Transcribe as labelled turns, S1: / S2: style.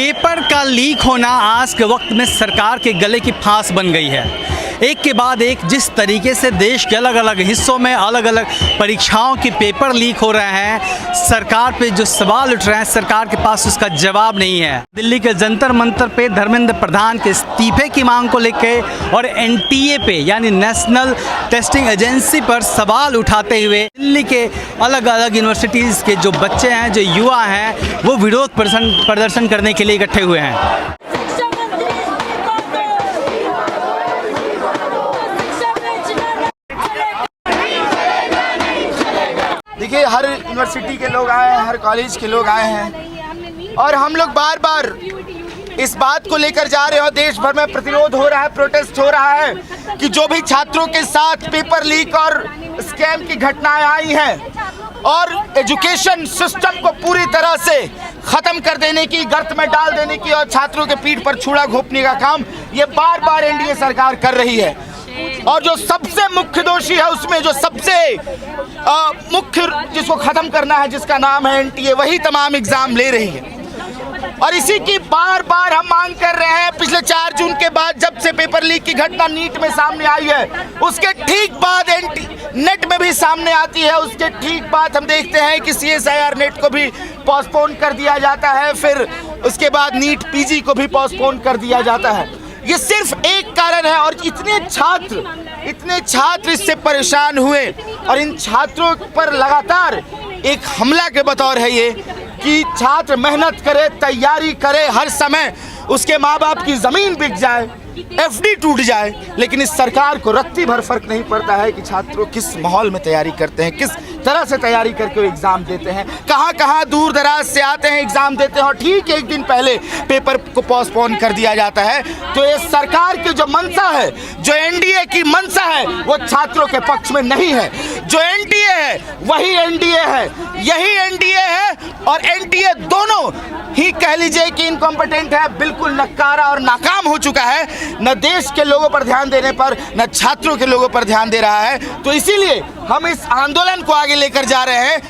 S1: Paper का leak होना आज के वक्त में सरकार के गले की फांस बन गई है। एक के बाद एक जिस तरीके से देश के अलग अलग हिस्सों में अलग अलग परीक्षाओं के पेपर लीक हो रहे हैं, सरकार पे जो सवाल उठ रहे हैं, सरकार के पास उसका जवाब नहीं है। दिल्ली के जंतर मंतर पे धर्मेंद्र प्रधान के इस्तीफे की मांग को लेकर और एनटीए पे यानी नेशनल टेस्टिंग एजेंसी पर सवाल उठाते हुए दिल्ली के अलग अलग यूनिवर्सिटीज़ के जो बच्चे हैं, जो युवा हैं, वो विरोध प्रदर्शन करने के लिए इकट्ठे हुए हैं।
S2: देखिए, हर यूनिवर्सिटी के लोग आए हैं, हर कॉलेज के लोग आए हैं और हम लोग बार बार इस बात को लेकर जा रहे हो। देश भर में प्रतिरोध हो रहा है, प्रोटेस्ट हो रहा है कि जो भी छात्रों के साथ पेपर लीक और स्कैम की घटनाएं आई हैं और एजुकेशन सिस्टम को पूरी तरह से ख़त्म कर देने की, गर्त में डाल देने की और छात्रों के पीठ पर छुरा घोंपने का काम ये बार बार एनडीए सरकार कर रही है। और जो सबसे मुख्य दोषी है उसमें, जो सबसे मुख्य जिसको खत्म करना है, जिसका नाम है एनटीए, वही तमाम एग्जाम ले रही है। और इसी की बार बार हम मांग कर रहे हैं। पिछले 4 जून के बाद जब से पेपर लीक की घटना नीट में सामने आई है, उसके ठीक बाद नेट में भी सामने आती है। उसके ठीक बाद हम देखते हैं कि CSIR नेट को भी पोस्टपोन कर दिया जाता है, फिर उसके बाद नीट पीजी को भी पोस्टपोन कर दिया जाता है। ये सिर्फ एक कारण है और इतने छात्र इससे परेशान हुए और इन छात्रों पर लगातार एक हमला के बतौर है ये कि छात्र मेहनत करे, तैयारी करे, हर समय उसके माँ बाप की ज़मीन बिक जाए, FD टूट जाए, लेकिन इस सरकार को रत्ती भर फर्क नहीं पड़ता है कि छात्रों किस माहौल में तैयारी करते हैं, किस तरह से तैयारी करके वो एग्ज़ाम देते हैं, कहाँ दूर दराज से आते हैं, एग्ज़ाम देते हैं और ठीक एक दिन पहले पेपर को पोस्टपोन कर दिया जाता है। तो ये सरकार की जो मंशा है, जो एनडीए की मंशा है, वो छात्रों के पक्ष में नहीं है। जो एनडीए है वही एनडीए है, यही एनडीए है और एनडीए दोनों ही कह लीजिए कि इनकॉम्पिटेंट है, बिल्कुल नकारा और नाकाम हो चुका है। न देश के लोगों पर ध्यान देने पर, न छात्रों के लोगों पर ध्यान दे रहा है। तो इसीलिए हम इस आंदोलन को आगे लेकर जा रहे हैं।